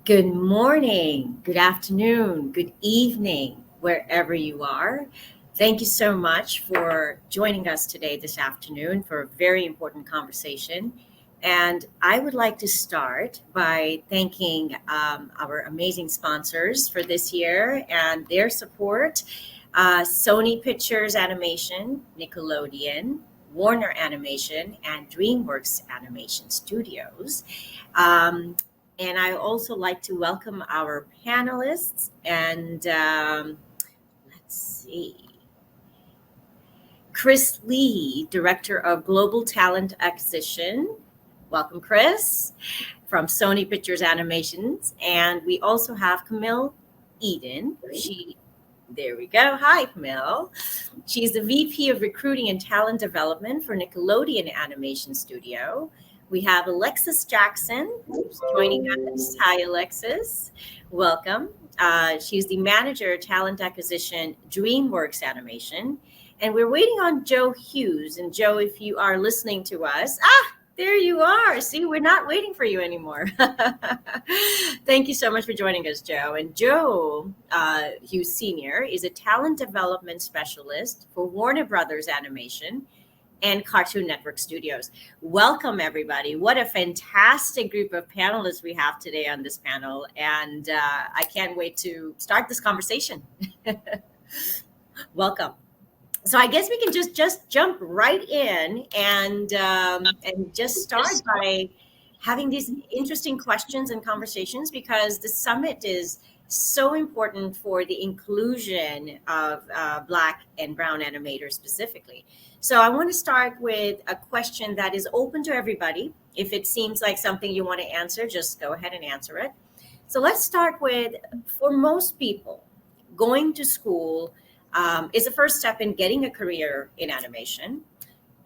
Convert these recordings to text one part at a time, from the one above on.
Good morning, good afternoon, good evening, wherever you are. Thank you so much for joining us today, this afternoon, for a very important conversation. And I would like to start by thanking our amazing sponsors for this year and their support. Sony Pictures Animation, Nickelodeon, Warner Animation, and DreamWorks Animation Studios. Um, and I also like to welcome our panelists. And let's see. Chris Lee, Director of Global Talent Acquisition. Welcome, Chris, from Sony Pictures Animations. And we also have Camille Eden. There we go. Hi, Camille. She's the VP of Recruiting and Talent Development for Nickelodeon Animation Studio. We have Alexis Jackson who's joining us. Hi, Alexis. Welcome. She's the Manager of Talent Acquisition, DreamWorks Animation. And we're waiting on Joe Hughes. And Joe, if you are listening to us, there you are. See, we're not waiting for you anymore. Thank you so much for joining us, Joe. And Joe Hughes Sr. is a talent development specialist for Warner Brothers Animation and Cartoon Network Studios. Welcome, everybody. What a fantastic group of panelists we have today on this panel. And I can't wait to start this conversation. Welcome. So I guess we can just jump right in and just start by having these interesting questions and conversations, because the summit is so important for the inclusion of Black and Brown animators specifically. So I want to start with a question that is open to everybody. If it seems like something you want to answer, just go ahead and answer it. So let's start with, for most people, going to school is the first step in getting a career in animation.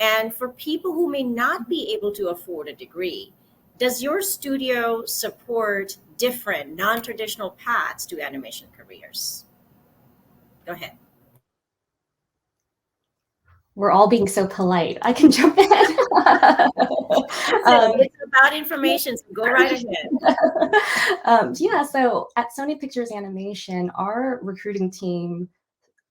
And for people who may not be able to afford a degree, does your studio support different non-traditional paths to animation careers? Go ahead. We're all being so polite. I can jump in. It's about information, so go right ahead. So at Sony Pictures Animation, our recruiting team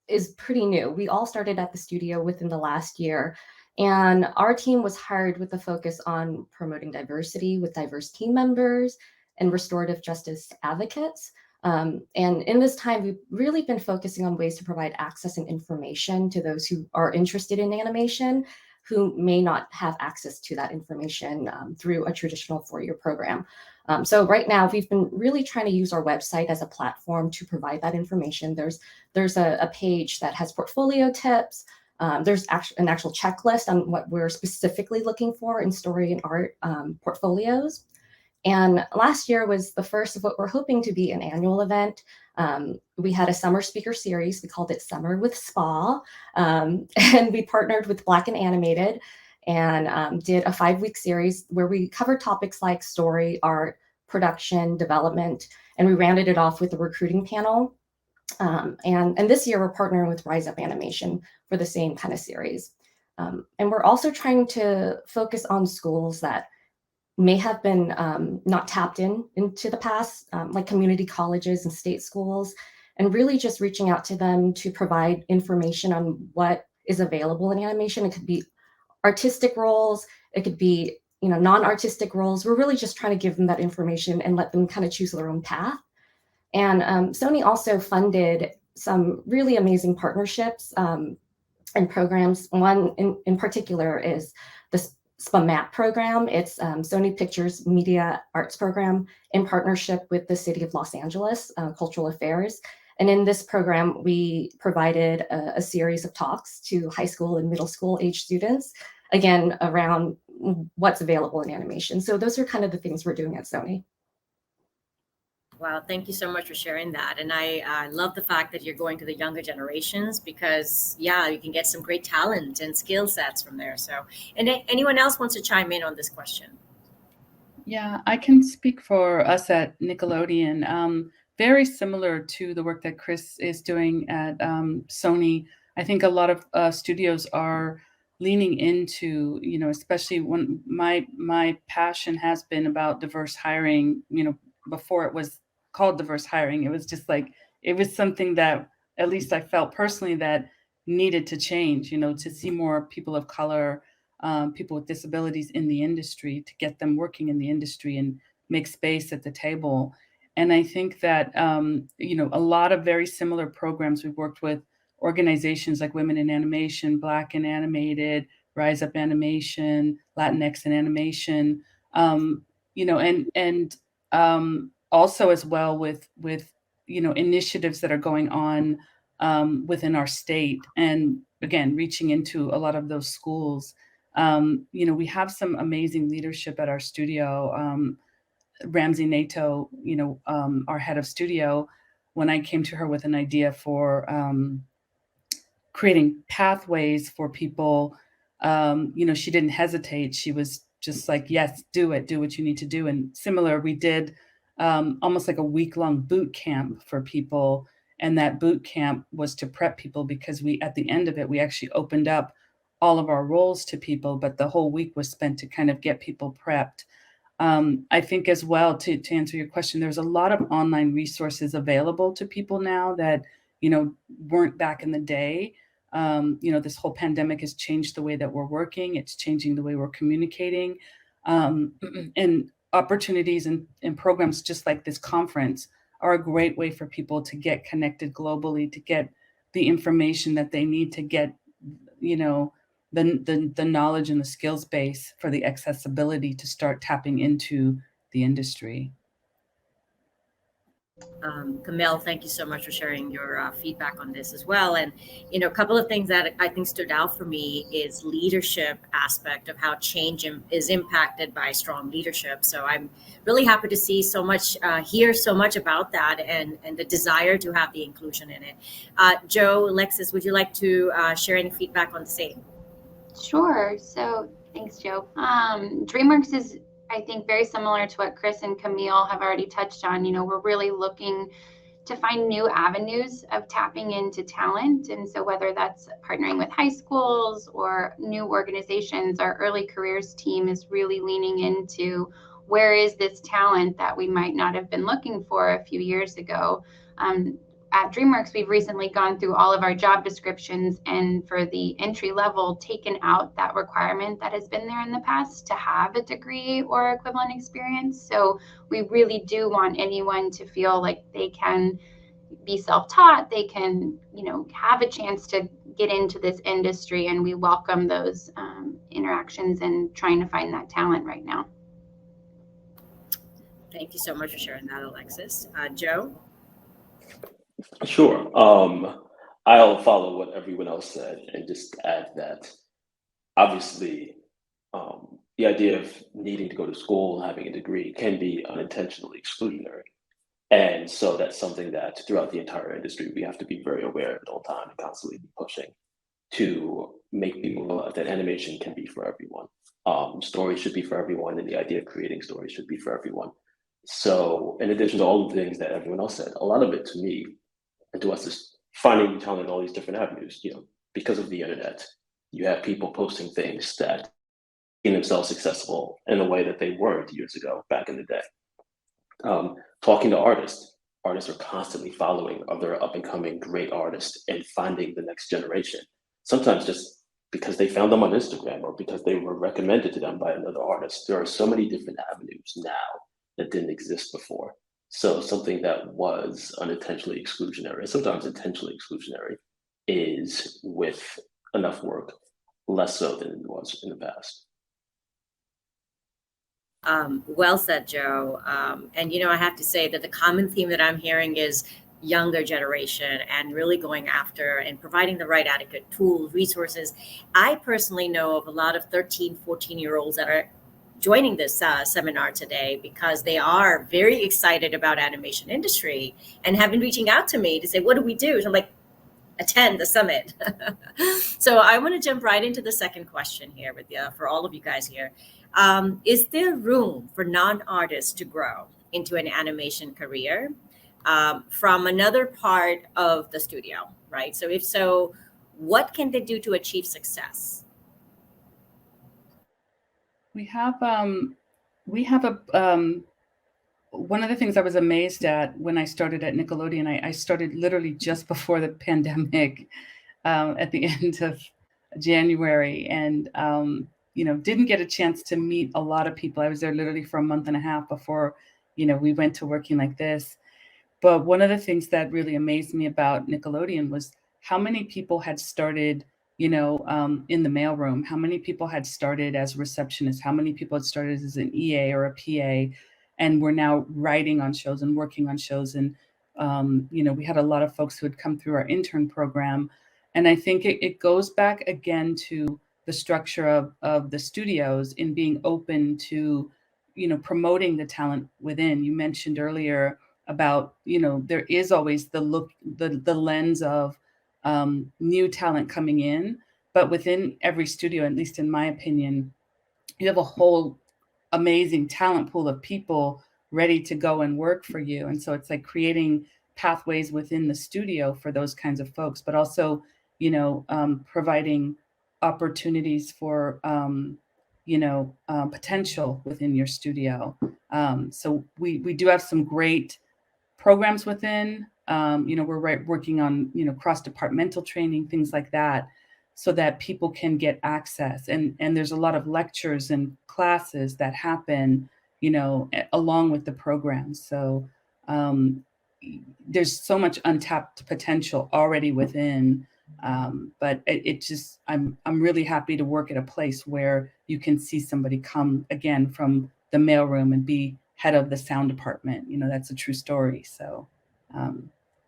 is pretty new. We all started at the studio within the last year. And our team was hired with a focus on promoting diversity with diverse team members and restorative justice advocates. And in this time, we've really been focusing on ways to provide access and information to those who are interested in animation, who may not have access to that information through a traditional four-year program. So right now, we've been really trying to use our website as a platform to provide that information. There's a page that has portfolio tips. There's an actual checklist on what we're specifically looking for in story and art portfolios. And last year was the first of what we're hoping to be an annual event. We had a summer speaker series. We called it Summer with Spa. And we partnered with Black and Animated and did a 5-week series where we covered topics like story, art, production, development, and we rounded it off with a recruiting panel. And this year we're partnering with Rise Up Animation for the same kind of series. And we're also trying to focus on schools that may have been not tapped into the past, like community colleges and state schools, and really just reaching out to them to provide information on what is available in animation. It could be artistic roles, it could be non-artistic roles. We're really just trying to give them that information and let them kind of choose their own path. And Sony also funded some really amazing partnerships and programs. One in particular is the SPAMAP program. It's Sony Pictures Media Arts Program in partnership with the City of Los Angeles Cultural Affairs. And in this program, we provided a series of talks to high school and middle school age students, again, around what's available in animation. So those are kind of the things we're doing at Sony. Wow, thank you so much for sharing that. And I love the fact that you're going to the younger generations because, yeah, you can get some great talent and skill sets from there. So, and anyone else wants to chime in on this question? Yeah, I can speak for us at Nickelodeon. Very similar to the work that Chris is doing at Sony. I think a lot of studios are leaning into, especially when my passion has been about diverse hiring, before it was called diverse hiring. It was just like, it was something that at least I felt personally that needed to change, to see more people of color, people with disabilities in the industry, to get them working in the industry and make space at the table. And I think that, a lot of very similar programs, we've worked with organizations like Women in Animation, Black in Animated, Rise Up Animation, Latinx in Animation, and also as well with initiatives that are going on within our state, and again reaching into a lot of those schools. We have some amazing leadership at our studio. Ramsey Nato, our head of studio, when I came to her with an idea for creating pathways for people, she didn't hesitate. She was just like, yes, do it, do what you need to do. And similar, we did almost like a week-long boot camp for people. And that boot camp was to prep people, because at the end of it, we actually opened up all of our roles to people, but the whole week was spent to kind of get people prepped. I think as well, to answer your question, there's a lot of online resources available to people now that, weren't back in the day. This whole pandemic has changed the way that we're working. It's changing the way we're communicating. And opportunities and programs just like this conference are a great way for people to get connected globally, to get the information that they need to get, the knowledge and the skills base for the accessibility to start tapping into the industry. Camille, thank you so much for sharing your feedback on this as well. And, a couple of things that I think stood out for me is leadership aspect of how change is impacted by strong leadership. So I'm really happy to see so much, hear so much about that, and the desire to have the inclusion in it. Joe, Alexis, would you like to share any feedback on the same? Sure. So thanks, Joe. DreamWorks is, I think, very similar to what Chris and Camille have already touched on. We're really looking to find new avenues of tapping into talent. And so whether that's partnering with high schools or new organizations, our early careers team is really leaning into where is this talent that we might not have been looking for a few years ago. At DreamWorks, we've recently gone through all of our job descriptions, and for the entry level, taken out that requirement that has been there in the past to have a degree or equivalent experience. So we really do want anyone to feel like they can be self-taught, they can, have a chance to get into this industry, and we welcome those interactions and trying to find that talent right now. Thank you so much for sharing that, Alexis. Joe? Sure. I'll follow what everyone else said and just add that obviously the idea of needing to go to school and having a degree can be unintentionally exclusionary. And so that's something that throughout the entire industry, we have to be very aware of at all time and constantly be pushing to make people realize that animation can be for everyone. Stories should be for everyone, and the idea of creating stories should be for everyone. So in addition to all the things that everyone else said, a lot of it to me and to us is finding talent in all these different avenues. Because of the internet, you have people posting things that in themselves accessible in a way that they weren't years ago, back in the day. Talking to artists are constantly following other up and coming great artists and finding the next generation. Sometimes just because they found them on Instagram or because they were recommended to them by another artist. There are so many different avenues now that didn't exist before. So something that was unintentionally exclusionary, and sometimes intentionally exclusionary, is with enough work, less so than it was in the past. Well said, Joe. And I have to say that the common theme that I'm hearing is younger generation and really going after and providing the right adequate tools, resources. I personally know of a lot of 13, 14-year-olds that are joining this seminar today because they are very excited about animation industry and have been reaching out to me to say, what do we do? So I'm like, attend the summit. So I want to jump right into the second question here with you, for all of you guys here. Is there room for non-artists to grow into an animation career from another part of the studio, right? So if so, what can they do to achieve success? We have a one of the things I was amazed at when I started at Nickelodeon, I started literally just before the pandemic, at the end of January, and didn't get a chance to meet a lot of people. I was there literally for a month and a half before, we went to working like this. But one of the things that really amazed me about Nickelodeon was how many people had started, in the mailroom, how many people had started as receptionists, how many people had started as an EA or a PA, and were now writing on shows and working on shows. And, we had a lot of folks who had come through our intern program. And I think it goes back again to the structure of the studios in being open to, promoting the talent within. You mentioned earlier about, there is always the lens of new talent coming in, but within every studio, at least in my opinion, you have a whole amazing talent pool of people ready to go and work for you. And so it's like creating pathways within the studio for those kinds of folks, but also, providing opportunities for, potential within your studio. So we do have some great programs within. We're working on, cross-departmental training, things like that, so that people can get access. And there's a lot of lectures and classes that happen, along with the programs. So there's so much untapped potential already within. But it just, I'm really happy to work at a place where you can see somebody come again from the mailroom and be head of the sound department. That's a true story. So,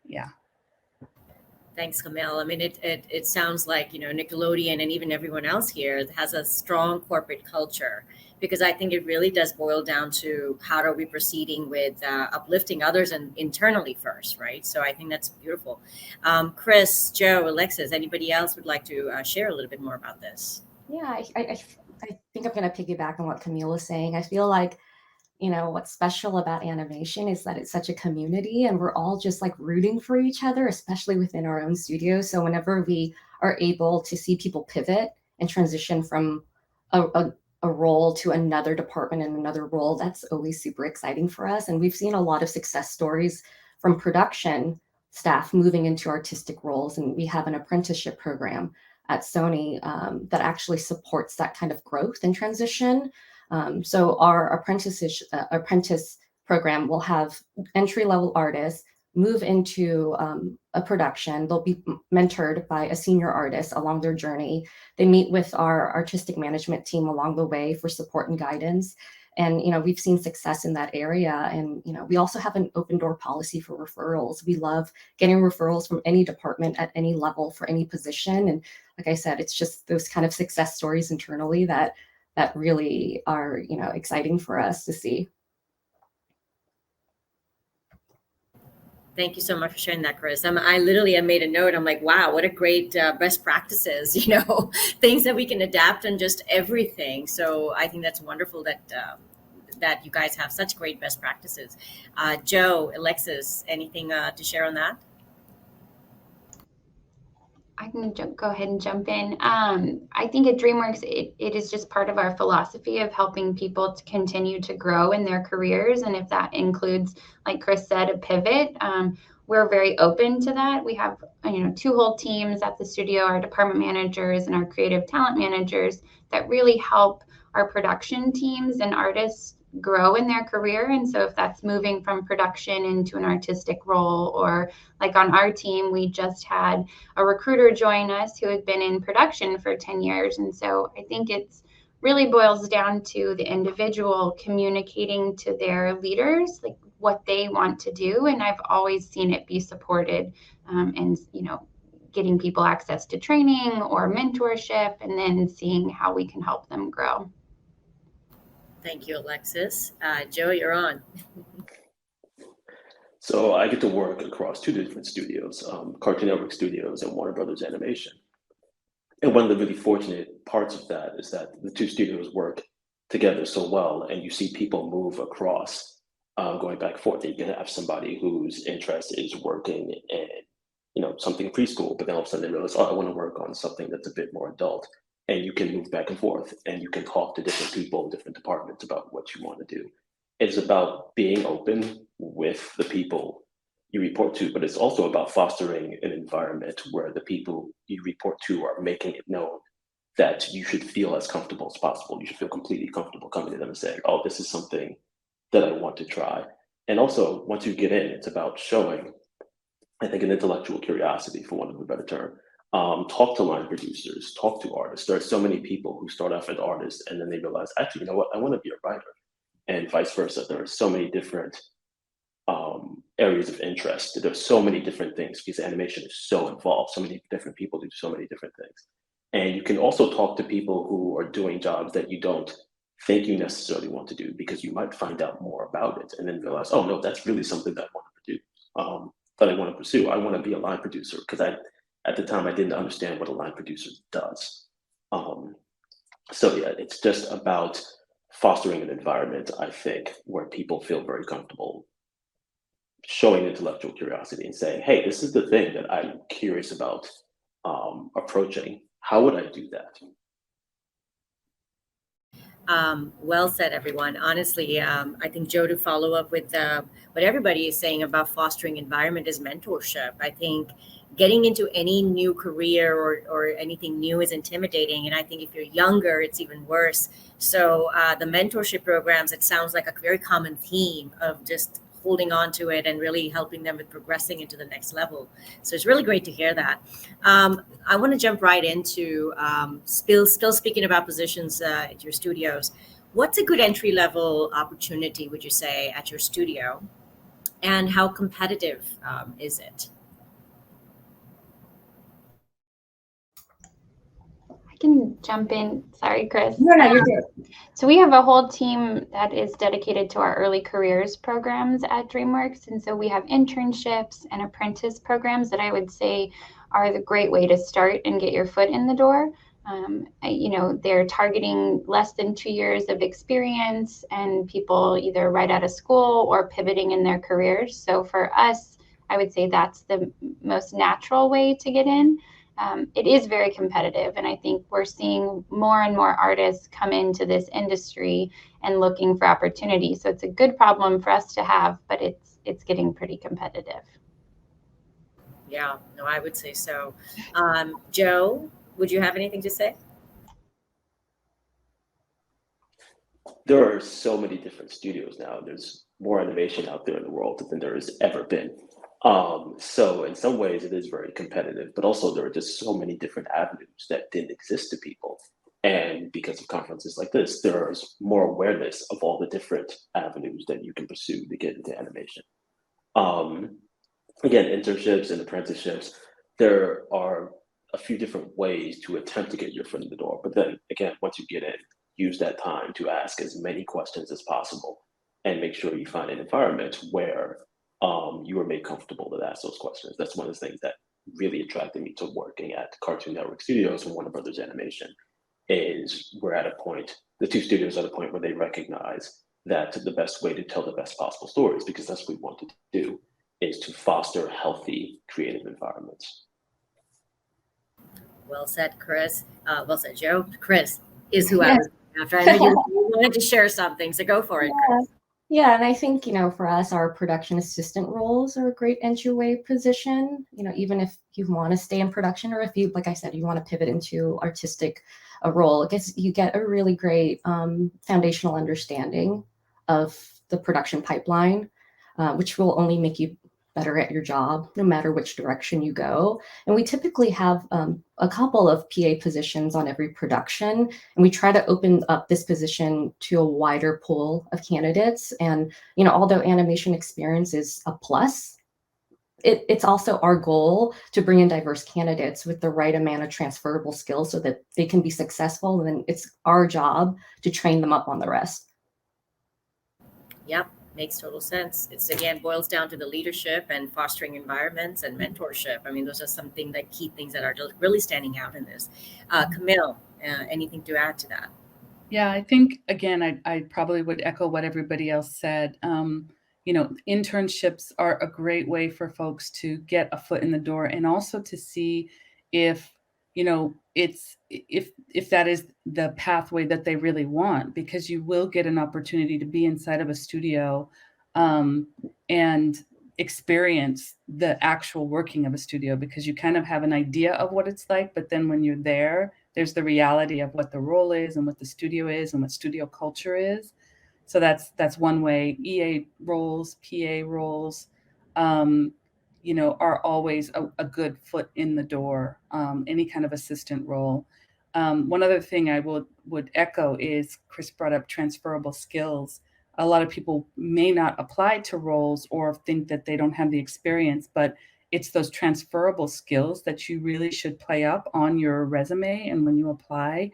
yeah. Thanks, Camille. I mean, it sounds like, Nickelodeon and even everyone else here has a strong corporate culture, because I think it really does boil down to how are we proceeding with uplifting others and internally first, right? So I think that's beautiful. Chris, Joe, Alexis, anybody else would like to share a little bit more about this? Yeah, I think I'm going to piggyback on what Camille was saying. I feel like, what's special about animation is that it's such a community, and we're all just like rooting for each other, especially within our own studio. So whenever we are able to see people pivot and transition from a role to another department and another role, that's always super exciting for us. And we've seen a lot of success stories from production staff moving into artistic roles. And we have an apprenticeship program at Sony that actually supports that kind of growth and transition. So our apprentice program will have entry-level artists move into a production. They'll be mentored by a senior artist along their journey. They meet with our artistic management team along the way for support and guidance. And, we've seen success in that area. And, we also have an open door policy for referrals. We love getting referrals from any department at any level for any position. And like I said, it's just those kind of success stories internally that really are, exciting for us to see. Thank you so much for sharing that, Chris. I literally I made a note. I'm like, wow, what a great best practices, things that we can adapt on just everything. So I think that's wonderful that you guys have such great best practices. Joe, Alexis, anything to share on that? I can go ahead and jump in. I think at DreamWorks, it is just part of our philosophy of helping people to continue to grow in their careers. And if that includes, like Chris said, a pivot, we're very open to that. We have, two whole teams at the studio, our department managers and our creative talent managers that really help our production teams and artists grow in their career. And so if that's moving from production into an artistic role, or like on our team, we just had a recruiter join us who had been in production for 10 years. And so I think it's really boils down to the individual communicating to their leaders like what they want to do. And I've always seen it be supported, and getting people access to training or mentorship, and then seeing how we can help them grow. Thank you, Alexis. Joe, you're on. So I get to work across two different studios, Cartoon Network Studios and Warner Brothers Animation. And one of the really fortunate parts of that is that the two studios work together so well, and you see people move across, going back and forth. You can have somebody whose interest is working in, something preschool, but then all of a sudden they realize, oh, I want to work on something that's a bit more adult. And you can move back and forth, and you can talk to different people in different departments about what you want to do. it's about being open with the people you report to, but it's also about fostering an environment where the people you report to are making it known that you should feel as comfortable as possible. You should feel completely comfortable coming to them and saying, oh, this is something that I want to try. And also, once you get in, it's about showing, I think, an intellectual curiosity, for want of a better term. Talk to line producers, talk to artists. There are so many people who start off as artists and then they realize, actually, you know what, I want to be a writer, and vice versa. There are so many different areas of interest. There's so many different things because animation is so involved. So many different people do so many different things. And you can also talk to people who are doing jobs that you don't think you necessarily want to do, because you might find out more about it and then realize, oh no, that's really something that I want to do, that I want to pursue. I want to be a line producer, because at the time I didn't understand what a line producer does. So yeah, it's just about fostering an environment, I think, where people feel very comfortable showing intellectual curiosity and saying, hey, this is the thing that I'm curious about approaching. How would I do that? Well said, everyone. Honestly, I think, Joe, to follow up with what everybody is saying about fostering environment is mentorship. I think getting into any new career or anything new is intimidating. And I think if you're younger, it's even worse. So the mentorship programs, it sounds like a very common theme of just holding on to it and really helping them with progressing into the next level. So it's really great to hear that. I want to jump right into still speaking about positions at your studios. What's a good entry level opportunity, would you say, at your studio, and how competitive is it? I can jump in. Sorry, Chris. No, you're good. So we have a whole team that is dedicated to our early careers programs at DreamWorks. And so we have internships and apprentice programs that I would say are the great way to start and get your foot in the door. They're targeting less than 2 years of experience and people either right out of school or pivoting in their careers. So for us, I would say that's the most natural way to get in. It is very competitive, and I think we're seeing more and more artists come into this industry and looking for opportunities. So it's a good problem for us to have, but it's getting pretty competitive. Yeah, no, I would say so. Joe, would you have anything to say? There are so many different studios now. There's more animation out there in the world than there has ever been. So in some ways it is very competitive, but also there are just so many different avenues that didn't exist to people. And because of conferences like this, there's more awareness of all the different avenues that you can pursue to get into animation. Again, internships and apprenticeships, there are a few different ways to attempt to get your foot in the door. But then again, once you get in, use that time to ask as many questions as possible and make sure you find an environment where you are made comfortable to ask those questions. That's one of the things that really attracted me to working at Cartoon Network Studios and Warner Brothers Animation. Is we're at a point, the two studios are at a point where they recognize that the best way to tell the best possible stories, because that's what we want to do, is to foster healthy creative environments. Well said, Chris. Well said, Joe. Chris is who I was after. I know you wanted to share something, so go for it, Chris. Yeah, and I think, for us, our production assistant roles are a great entryway position, even if you want to stay in production, or if you, like I said, you want to pivot into artistic role, I guess you get a really great foundational understanding of the production pipeline, which will only make you better at your job, no matter which direction you go. And we typically have a couple of PA positions on every production, and we try to open up this position to a wider pool of candidates. And, although animation experience is a plus, it's also our goal to bring in diverse candidates with the right amount of transferable skills so that they can be successful. And then it's our job to train them up on the rest. Yep. Makes total sense. It's, again, boils down to the leadership and fostering environments and mentorship. I mean, those are something that key things that are really standing out in this. Camille, anything to add to that? Yeah, I think, again, I probably would echo what everybody else said. Internships are a great way for folks to get a foot in the door and also to see if it's if that is the pathway that they really want, because you will get an opportunity to be inside of a studio and experience the actual working of a studio, because you kind of have an idea of what it's like, but then when you're there, there's the reality of what the role is and what the studio is and what studio culture is. So that's one way. EA roles, PA roles, are always a good foot in the door. Any kind of assistant role. One other thing I would echo is Chris brought up transferable skills. A lot of people may not apply to roles or think that they don't have the experience, but it's those transferable skills that you really should play up on your resume and when you apply.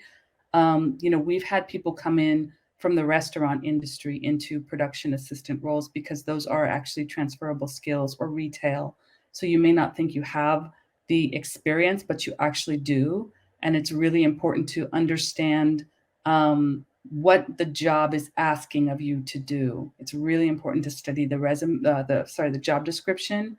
We've had people come in from the restaurant industry into production assistant roles because those are actually transferable skills, or retail. So you may not think you have the experience, but you actually do. And it's really important to understand what the job is asking of you to do. It's really important to study the job description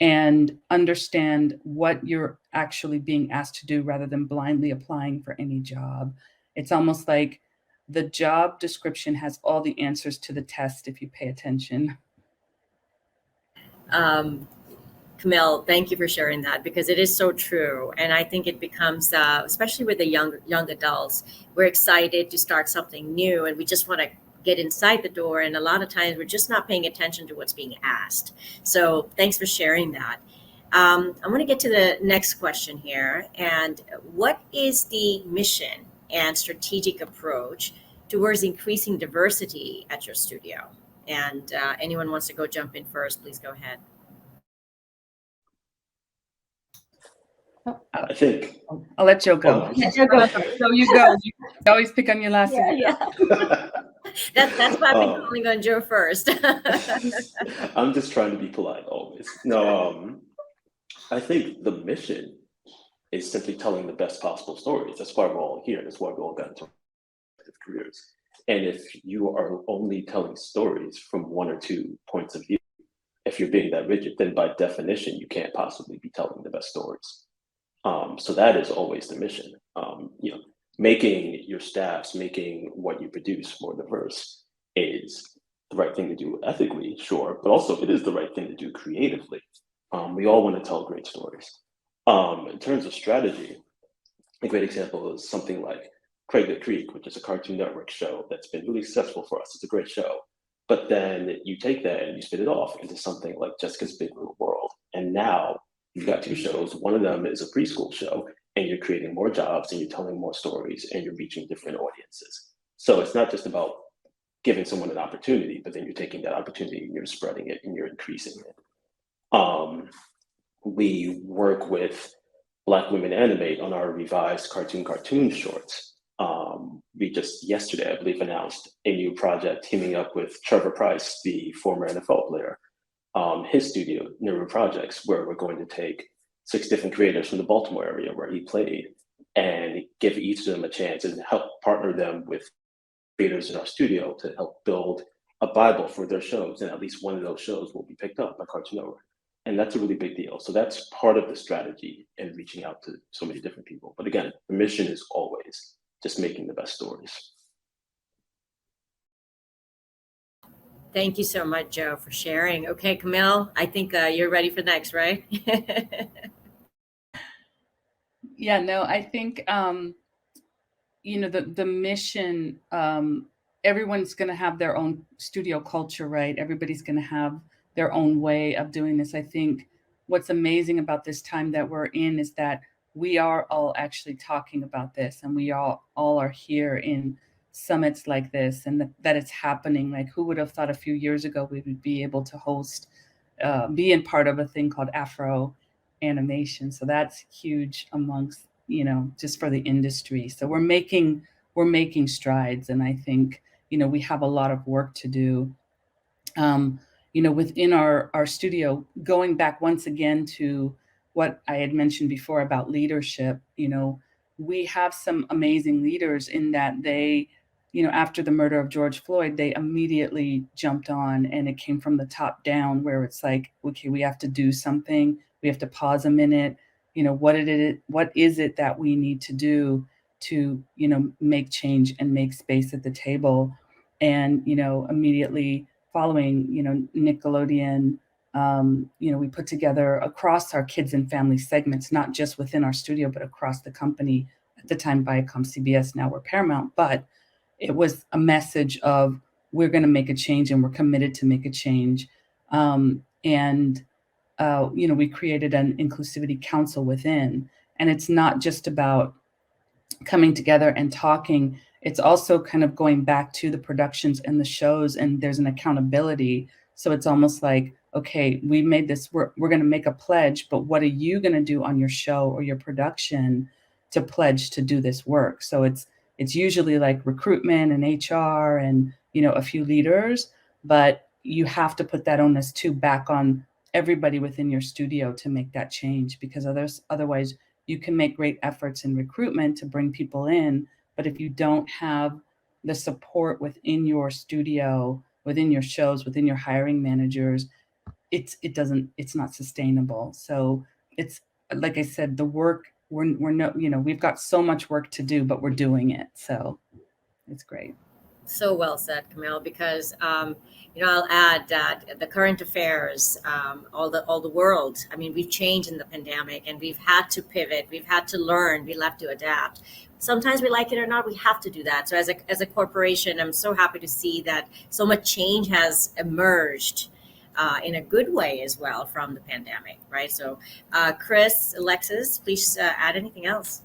and understand what you're actually being asked to do rather than blindly applying for any job. It's almost like the job description has all the answers to the test if you pay attention. Camille, thank you for sharing that, because it is so true. And I think it becomes, especially with the young adults, we're excited to start something new and we just want to get inside the door. And a lot of times we're just not paying attention to what's being asked. So thanks for sharing that. I'm going to get to the next question here. And what is the mission and strategic approach towards increasing diversity at your studio? And anyone wants to jump in first, please go ahead. I think I'll let Joe go. Let Joe go. So you go. You always pick on your last one. Yeah. That's why I've been calling on Joe first. I'm just trying to be polite always. No, I think the mission is simply telling the best possible stories. That's why we're all here. That's why we all got into careers. And if you are only telling stories from one or two points of view, if you're being that rigid, then by definition, you can't possibly be telling the best stories. So that is always the mission. Making your staffs, making what you produce more diverse is the right thing to do ethically, sure, but also it is the right thing to do creatively. We all want to tell great stories. In terms of strategy, a great example is something like Craig the Creek, which is a Cartoon Network show that's been really successful for us. It's a great show. But then you take that and you spin it off into something like Jessica's Big Little World. And now you've got two shows. One of them is a preschool show, and you're creating more jobs and you're telling more stories and you're reaching different audiences. So it's not just about giving someone an opportunity, but then you're taking that opportunity and you're spreading it and you're increasing it. We work with Black Women Animate on our revised cartoon shorts. We just yesterday, I believe, announced a new project teaming up with Trevor Price, the former NFL player, his studio, Neuro Projects, where we're going to take 6 different creators from the Baltimore area where he played and give each of them a chance and help partner them with creators in our studio to help build a Bible for their shows. And at least one of those shows will be picked up by Cartoon Network. And that's a really big deal. So that's part of the strategy and reaching out to so many different people. But again, the mission is always just making the best stories. Thank you so much, Joe, for sharing. Okay, Camille, I think you're ready for next, right? Yeah, no, I think, the mission, everyone's going to have their own studio culture, right? Everybody's going to have their own way of doing this. I think what's amazing about this time that we're in is that we are all actually talking about this, and we all are here in summits like this, and that it's happening. Like, who would have thought a few years ago we would be able to host, be in part of a thing called AfroAnimation? So that's huge amongst, just for the industry. So we're making strides, and I think, we have a lot of work to do. Within our studio, going back once again to what I had mentioned before about leadership, we have some amazing leaders in that they, after the murder of George Floyd, they immediately jumped on, and it came from the top down, where it's like, okay, we have to do something. We have to pause a minute. what is it that we need to do to, make change and make space at the table. And, immediately following, Nickelodeon, we put together across our kids and family segments, not just within our studio, but across the company. At the time, Viacom CBS, now we're Paramount, but it was a message of, we're going to make a change and we're committed to make a change. We created an inclusivity council within, and it's not just about coming together and talking. It's also kind of going back to the productions and the shows, and there's an accountability. So it's almost like, okay, we made this, we're going to make a pledge, but what are you going to do on your show or your production to pledge to do this work? So it's usually like recruitment and HR and, a few leaders, but you have to put that onus too back on everybody within your studio to make that change, because otherwise you can make great efforts in recruitment to bring people in, but if you don't have the support within your studio, within your shows, within your hiring managers, it's not sustainable. So it's, like I said, the work, we've got so much work to do, but we're doing it. So it's great. So well said, Camille, because I'll add that the current affairs, all the world, I mean, we've changed in the pandemic, and we've had to pivot, we've had to learn, we'll have to adapt. Sometimes we like it or not, we have to do that. So as a corporation, I'm so happy to see that so much change has emerged in a good way as well from the pandemic, right? So Chris, Alexis, please add anything else.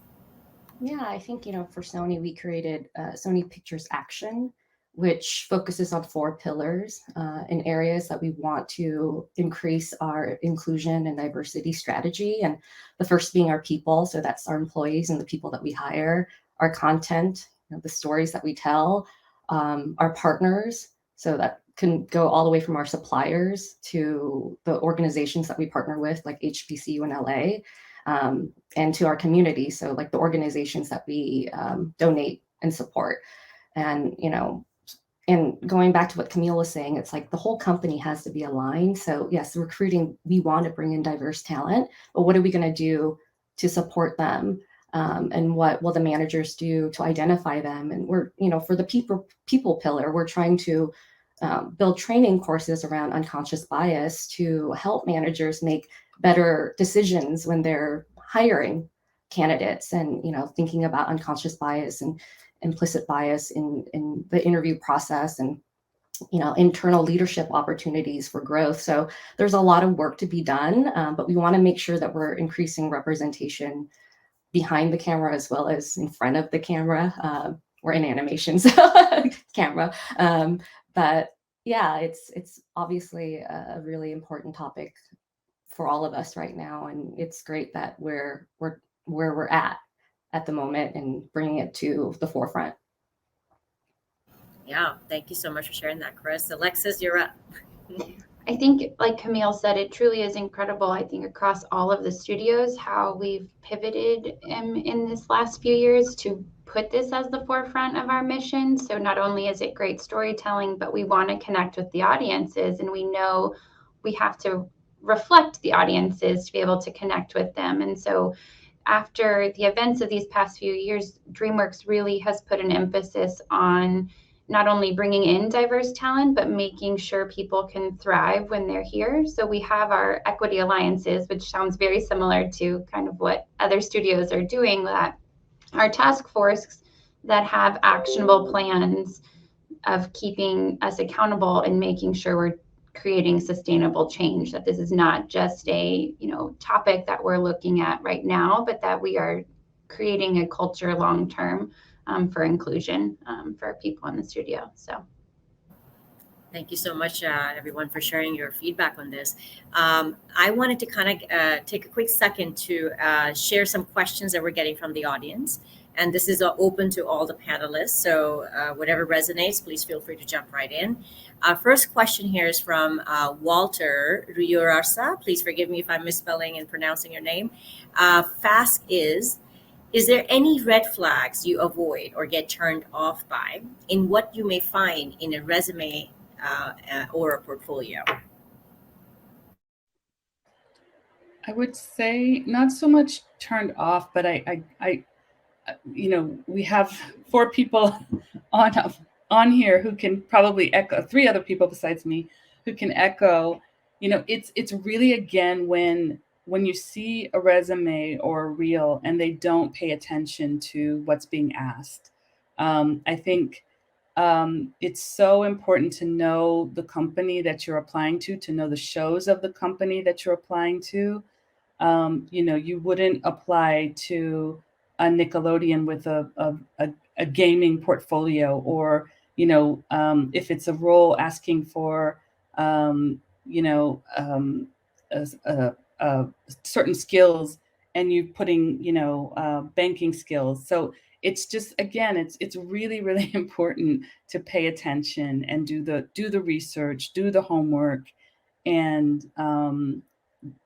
Yeah, I think, for Sony, we created Sony Pictures Action, which focuses on 4 pillars in areas that we want to increase our inclusion and diversity strategy. And the first being our people. So that's our employees and the people that we hire, our content, the stories that we tell, our partners. So that can go all the way from our suppliers to the organizations that we partner with, like HBCU in LA. And to our community. So like the organizations that we donate and support. And, and going back to what Camille was saying, it's like the whole company has to be aligned. So yes, recruiting, we want to bring in diverse talent, but what are we going to do to support them? And what will the managers do to identify them? And we're, for the people pillar, we're trying to build training courses around unconscious bias to help managers make better decisions when they're hiring candidates, and thinking about unconscious bias and implicit bias in the interview process, and internal leadership opportunities for growth. So there's a lot of work to be done, but we want to make sure that we're increasing representation behind the camera as well as in front of the camera. We're in animation, so camera. But yeah, it's obviously a really important topic for all of us right now, and it's great that we're where we're at the moment and bringing it to the forefront. Yeah, thank you so much for sharing that, Chris. Alexis, you're up. I think, like Camille said, it truly is incredible, I think, across all of the studios, how we've pivoted in this last few years to put this as the forefront of our mission. So not only is it great storytelling, but we want to connect with the audiences, and we know we have to reflect the audiences to be able to connect with them. And so after the events of these past few years, DreamWorks really has put an emphasis on not only bringing in diverse talent, but making sure people can thrive when they're here. So we have our equity alliances, which sounds very similar to kind of what other studios are doing, that our task force that have actionable plans of keeping us accountable and making sure we're creating sustainable change, that this is not just a topic that we're looking at right now, but that we are creating a culture long term for inclusion for people in the studio. So thank you so much, everyone, for sharing your feedback on this. I wanted to kind of take a quick second to share some questions that we're getting from the audience. And this is open to all the panelists. So whatever resonates, please feel free to jump right in. First question here is from Walter Ruyurarsa. Please forgive me if I'm misspelling and pronouncing your name. Fast is there any red flags you avoid or get turned off by in what you may find in a resume or a portfolio? I would say not so much turned off, but I we have 4 people on here who can probably echo, 3 other people besides me who can echo. It's really, again, when you see a resume or a reel and they don't pay attention to what's being asked. I think it's so important to know the company that you're applying to know the shows of the company that you're applying to. You wouldn't apply to a Nickelodeon with a gaming portfolio, or if it's a role asking for certain skills, and you putting banking skills. So it's just, again, it's really, really important to pay attention and do the research, do the homework, and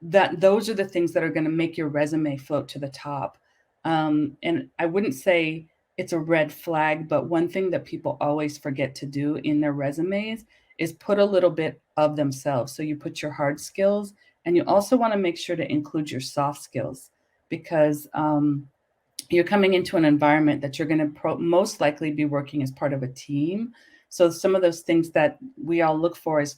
that those are the things that are going to make your resume float to the top. And I wouldn't say it's a red flag, but one thing that people always forget to do in their resumes is put a little bit of themselves. So you put your hard skills, and you also want to make sure to include your soft skills, because you're coming into an environment that you're going to most likely be working as part of a team. So some of those things that we all look for is,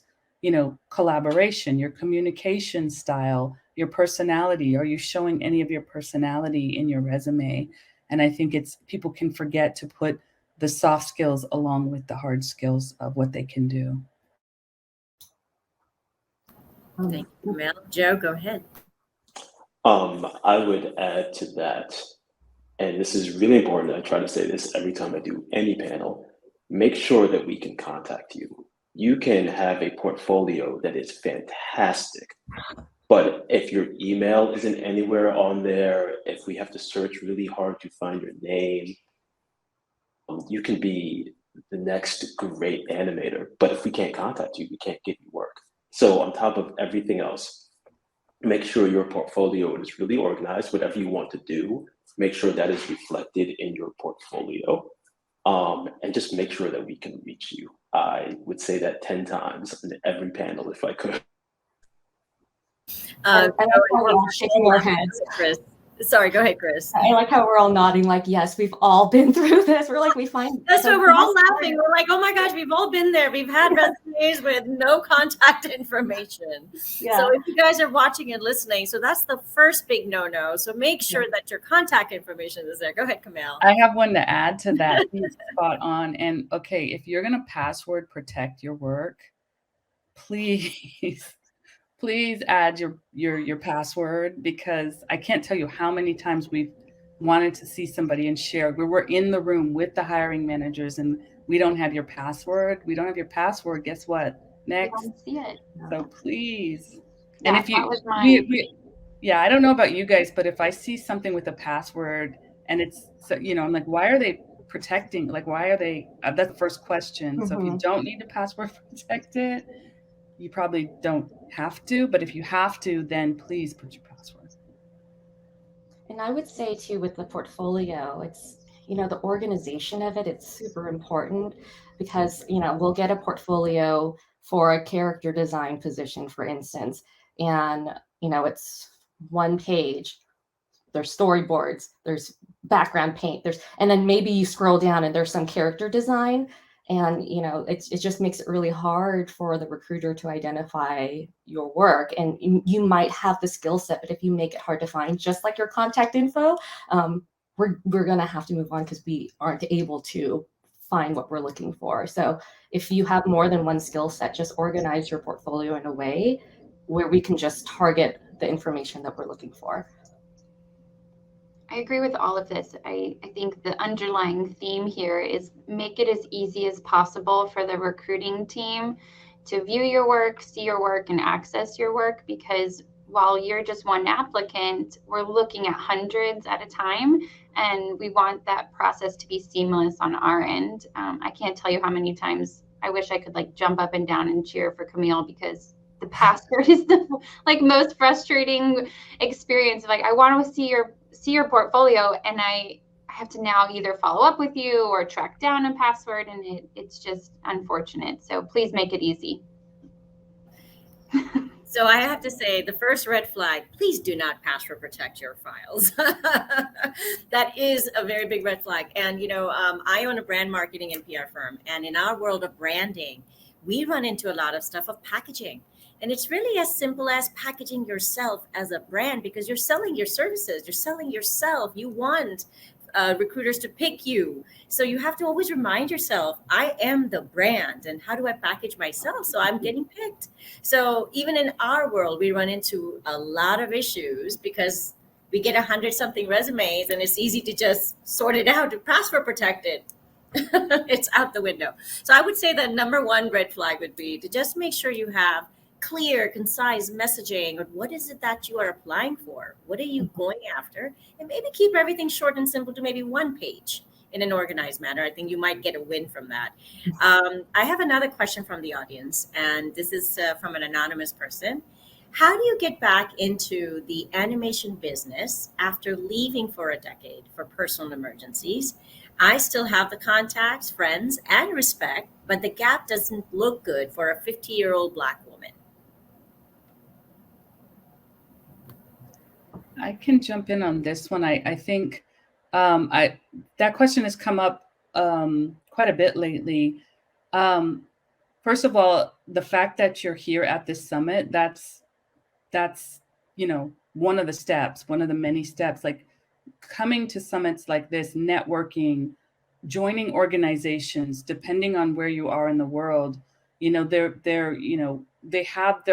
collaboration, your communication style, your personality. Are you showing any of your personality in your resume? And I think people can forget to put the soft skills along with the hard skills of what they can do. Thank you, Camille. Joe, go ahead. I would add to that, and this is really important. I try to say this every time I do any panel. Make sure that we can contact you. You can have a portfolio that is fantastic, but if your email isn't anywhere on there, if we have to search really hard to find your name, you can be the next great animator, but if we can't contact you, we can't give you work. So on top of everything else, make sure your portfolio is really organized. Whatever you want to do, make sure that is reflected in your portfolio. And just make sure that we can reach you. I would say that 10 times in every panel if I could. I like how we're all shaking our heads. Chris. Sorry, go ahead, Chris. I like how we're all nodding like, yes, we've all been through this. We're like, we find that's why we're all laughing. We're like, oh my gosh, we've all been there. We've had resumes with no contact information. Yeah. So if you guys are watching and listening, so that's the first big no-no. So make sure that your contact information is there. Go ahead, Camille. I have one to add to that. Spot on. And okay, if you're going to password protect your work, please add your password, because I can't tell you how many times we've wanted to see somebody and share where we're in the room with the hiring managers and we don't have your password. We don't have your password. Guess what? Next. I don't see it. So please. Yeah, and if you, I don't know about you guys, but if I see something with a password and it's, I'm like, why are they protecting? Like, why are they? That's the first question. Mm-hmm. So if you don't need to password protect it, you probably don't have to, but if you have to, then please put your password. And I would say too, with the portfolio, it's, the organization of it, it's super important, because, we'll get a portfolio for a character design position, for instance, and, it's one page, there's storyboards, there's background paint, and then maybe you scroll down and there's some character design. And, it just makes it really hard for the recruiter to identify your work. And you might have the skill set, but if you make it hard to find, just like your contact info, we're going to have to move on, because we aren't able to find what we're looking for. So if you have more than one skill set, just organize your portfolio in a way where we can just target the information that we're looking for. I agree with all of this. I think the underlying theme here is make it as easy as possible for the recruiting team to view your work, see your work, and access your work, because while you're just one applicant, we're looking at hundreds at a time, and we want that process to be seamless on our end. I can't tell you how many times I wish I could jump up and down and cheer for Camille, because the password is the most frustrating experience. I want to see your portfolio, and I have to now either follow up with you or track down a password, and it's just unfortunate. So please make it easy. So I have to say, the first red flag, please do not password protect your files. That is a very big red flag. And, I own a brand marketing and PR firm. And in our world of branding, we run into a lot of stuff of packaging. And it's really as simple as packaging yourself as a brand because you're selling your services, you're selling yourself. You want recruiters to pick you. So you have to always remind yourself, I am the brand. And how do I package myself so I'm getting picked? So even in our world, we run into a lot of issues because we get 100 something resumes and it's easy to just sort it out to password protect it. It's out the window. So I would say the number one red flag would be to just make sure you have clear, concise messaging of what is it that you are applying for? What are you going after? And maybe keep everything short and simple to maybe one page in an organized manner. I think you might get a win from that. I have another question from the audience, and this is from an anonymous person. How do you get back into the animation business after leaving for a decade for personal emergencies? I still have the contacts, friends, and respect, but the gap doesn't look good for a 50-year-old Black woman. I can jump in on this one. I think that question has come up quite a bit lately. First of all, the fact that you're here at this summit, that's one of the steps, one of the many steps. Like coming to summits like this, networking, joining organizations, depending on where you are in the world, there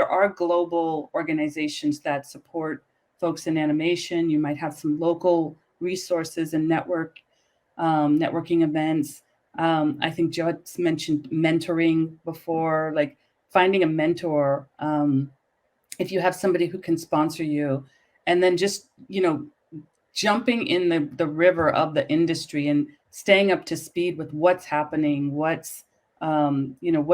are global organizations that support folks in animation. You might have some local resources and networking events. I think Joe mentioned mentoring before, like finding a mentor. If you have somebody who can sponsor you, and then just jumping in the river of the industry and staying up to speed with what's happening, what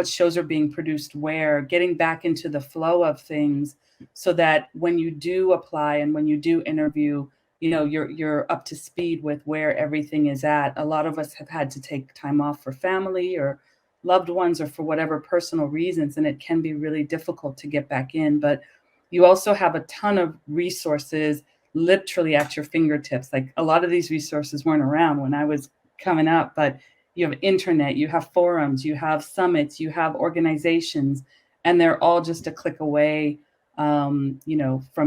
shows are being produced where, getting back into the flow of things so that when you do apply and when you do interview, you're up to speed with where everything is at. A lot of us have had to take time off for family or loved ones or for whatever personal reasons, and it can be really difficult to get back in. But you also have a ton of resources literally at your fingertips. Like a lot of these resources weren't around when I was coming up, but you have internet, you have forums, you have summits, you have organizations, and they're all just a click away, from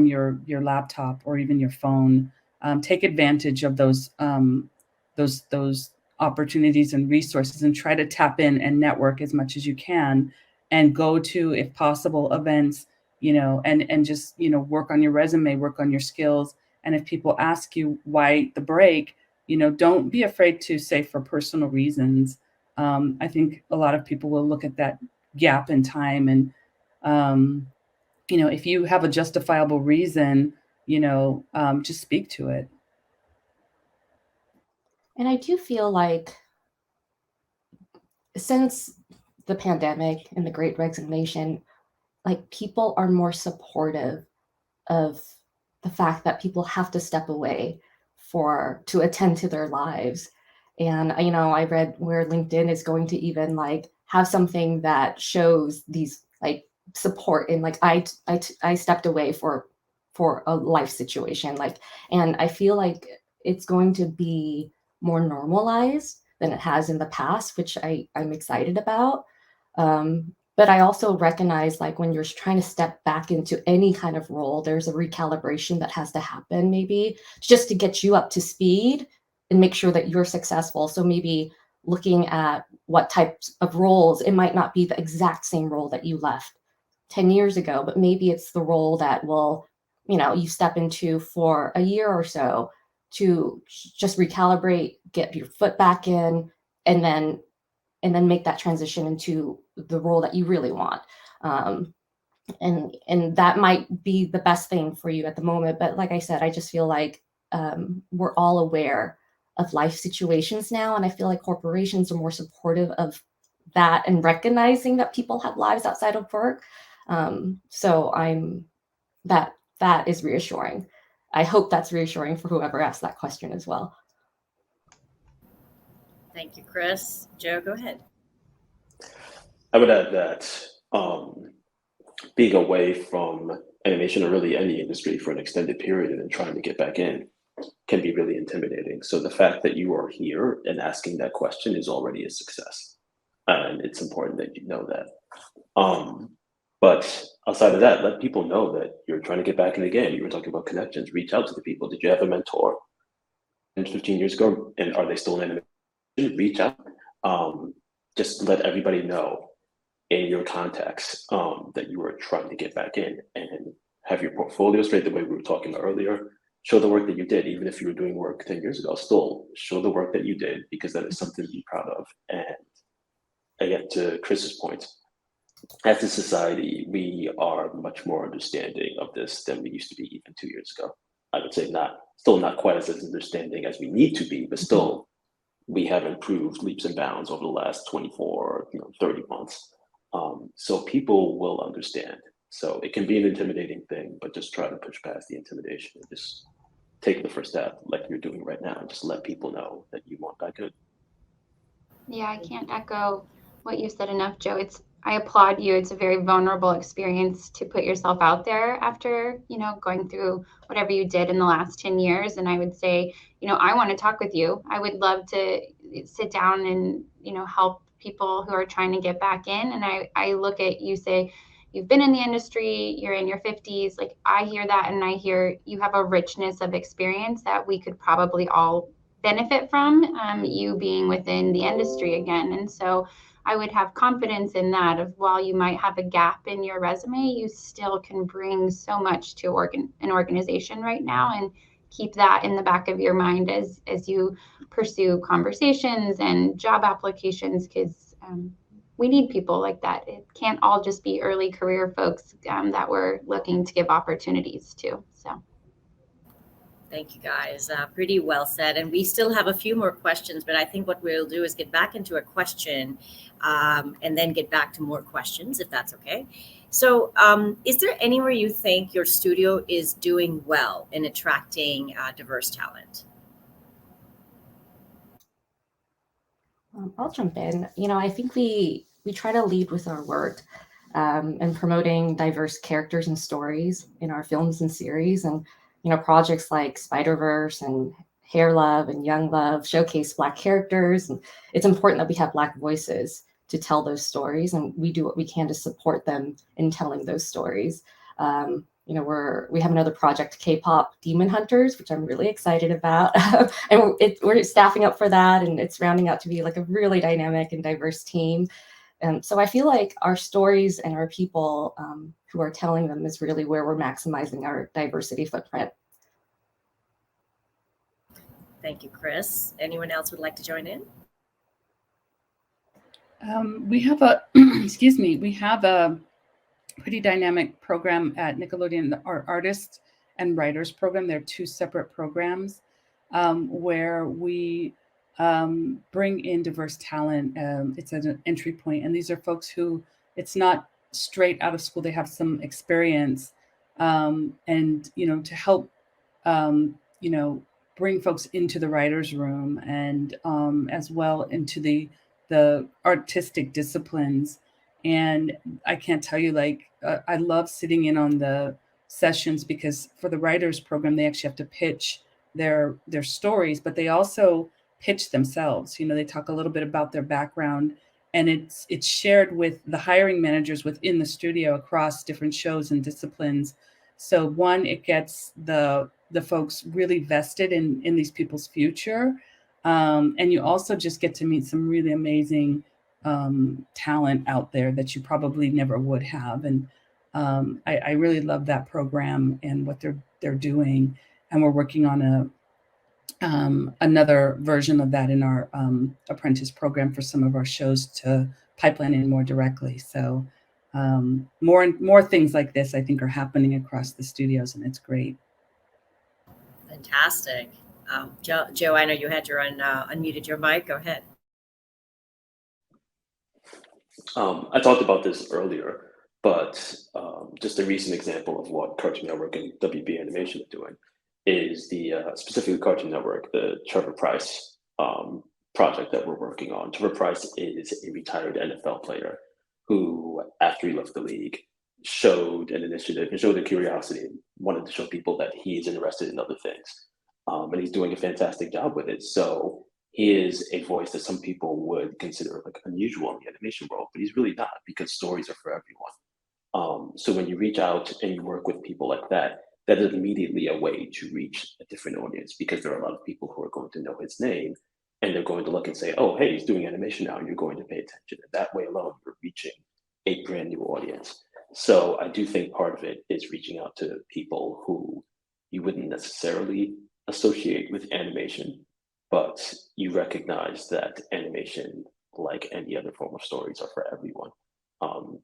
your laptop or even your phone. Take advantage of those opportunities and resources and try to tap in and network as much as you can, and go to, if possible, events, and just, work on your resume, work on your skills. And if people ask you why the break, don't be afraid to say for personal reasons. I think a lot of people will look at that gap in time and, if you have a justifiable reason, just speak to it. And I do feel like since the pandemic and the Great Resignation, like people are more supportive of the fact that people have to step away to attend to their lives. And I read where LinkedIn is going to even like have something that shows these like support in like I stepped away for a life situation, like, and I feel like it's going to be more normalized than it has in the past, which I'm excited about. But I also recognize, like, when you're trying to step back into any kind of role, there's a recalibration that has to happen, maybe just to get you up to speed and make sure that you're successful. So maybe looking at what types of roles, it might not be the exact same role that you left 10 years ago, but maybe it's the role that will, you step into for a year or so to just recalibrate, get your foot back in, and then make that transition into the role that you really want. And that might be the best thing for you at the moment. But like I said, I just feel like we're all aware of life situations now. And I feel like corporations are more supportive of that and recognizing that people have lives outside of work. So that is reassuring. I hope that's reassuring for whoever asked that question as well. Thank you, Chris. Joe, go ahead. I would add that being away from animation or really any industry for an extended period and then trying to get back in can be really intimidating. So the fact that you are here and asking that question is already a success. And it's important that you know that. But outside of that, let people know that you're trying to get back in the game. You were talking about connections, reach out to the people. Did you have a mentor 15 years ago? And are they still in animation? Reach out. Just let everybody know in your contacts that you are trying to get back in, and have your portfolio straight the way we were talking about earlier. Show the work that you did, even if you were doing work 10 years ago, still show the work that you did, because that is something to be proud of. And again, to Chris's point, as a society, we are much more understanding of this than we used to be even 2 years ago. I would say still not quite as understanding as we need to be, but still we have improved leaps and bounds over the last 24, 30 months. So people will understand. So it can be an intimidating thing, but just try to push past the intimidation and just take the first step like you're doing right now, and just let people know that you want that good. Yeah, I can't echo what you said enough, Joe. I applaud you. It's a very vulnerable experience to put yourself out there after, going through whatever you did in the last 10 years. And I would say, I want to talk with you. I would love to sit down and, help people who are trying to get back in. And I look at you, say, you've been in the industry, you're in your 50s. Like, I hear that, and I hear you have a richness of experience that we could probably all benefit from, you being within the industry again. And so I would have confidence in that, of while you might have a gap in your resume, you still can bring so much to an organization right now, and keep that in the back of your mind as you pursue conversations and job applications, because we need people like that. It can't all just be early career folks that we're looking to give opportunities to. So. Thank you, guys. Pretty well said. And we still have a few more questions, but I think what we'll do is get back into a question and then get back to more questions, if that's okay. So is there anywhere you think your studio is doing well in attracting diverse talent? I'll jump in. I think we try to lead with our work and promoting diverse characters and stories in our films and series. And, projects like Spider-Verse and Hair Love and Young Love showcase Black characters. And it's important that we have Black voices to tell those stories. And we do what we can to support them in telling those stories. We have another project, K-pop Demon Hunters, which I'm really excited about. And we're staffing up for that, and it's rounding out to be like a really dynamic and diverse team. And so I feel like our stories and our people who are telling them is really where we're maximizing our diversity footprint. Thank you, Chris. Anyone else would like to join in? We have a, we have a pretty dynamic program at Nickelodeon, our Artists and Writers program. They're two separate programs where we bring in diverse talent. It's at an entry point, and these are folks who, it's not straight out of school, they have some experience, and to help bring folks into the writer's room, and as well into the artistic disciplines. And I can't tell you, I love sitting in on the sessions, because for the writers program, they actually have to pitch their stories, but they also pitch themselves. They talk a little bit about their background, and it's shared with the hiring managers within the studio across different shows and disciplines. So one, it gets the folks really vested in these people's future. And you also just get to meet some really amazing talent out there that you probably never would have. And I really love that program and what they're doing. And we're working on another version of that in our apprentice program for some of our shows to pipeline in more directly. So more things like this, I think, are happening across the studios, and it's great. Fantastic. Joe, I know you had unmuted your mic. Go ahead. I talked about this earlier, but just a recent example of what Cartoon Network and WB Animation are doing is the specifically Cartoon Network, the Trevor Price project that we're working on. Trevor Price is a retired NFL player who, after he left the league, showed an initiative and showed a curiosity and wanted to show people that he's interested in other things. And he's doing a fantastic job with it. So he is a voice that some people would consider like unusual in the animation world, but he's really not, because stories are for everyone. So when you reach out and you work with people like that, that is immediately a way to reach a different audience, because there are a lot of people who are going to know his name and they're going to look and say, oh, hey, he's doing animation now, and you're going to pay attention. And that way alone, you're reaching a brand new audience. So I do think part of it is reaching out to people who you wouldn't necessarily associate with animation, but you recognize that animation, like any other form of stories, are for everyone.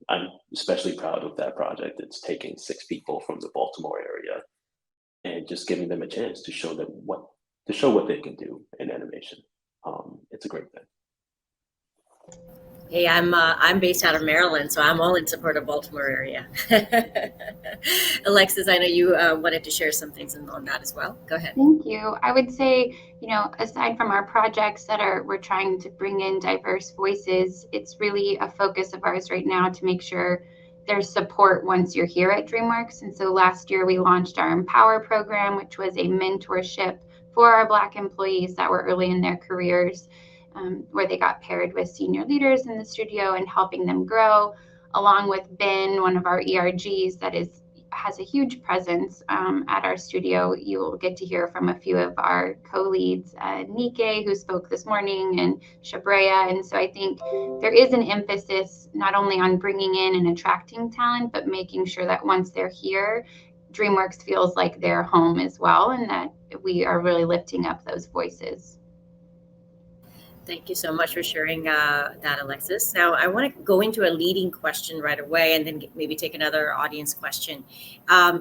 I'm especially proud of that project. It's taking 6 people from the Baltimore area and just giving them a chance to show what they can do in animation. It's a great thing. Hey, I'm based out of Maryland, so I'm all in support of Baltimore area. Alexis, I know you wanted to share some things on that as well. Go ahead. Thank you. I would say, aside from our projects we're trying to bring in diverse voices, it's really a focus of ours right now to make sure there's support once you're here at DreamWorks. And so last year we launched our Empower program, which was a mentorship for our Black employees that were early in their careers, where they got paired with senior leaders in the studio and helping them grow, along with Ben, one of our ERGs that has a huge presence at our studio. You'll get to hear from a few of our co-leads, Nike, who spoke this morning, and Shabrea. And so I think there is an emphasis not only on bringing in and attracting talent, but making sure that once they're here, DreamWorks feels like their home as well, and that we are really lifting up those voices. Thank you so much for sharing that, Alexis. Now, I want to go into a leading question right away and then maybe take another audience question.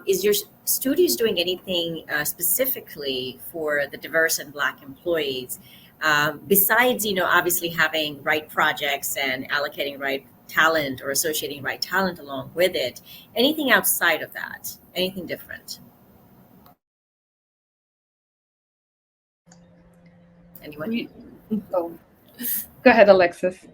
Is your studios doing anything specifically for the diverse and Black employees, besides, obviously having right projects and allocating right talent or associating right talent along with it? Anything outside of that? Anything different? Anyone? Go ahead, Alexis.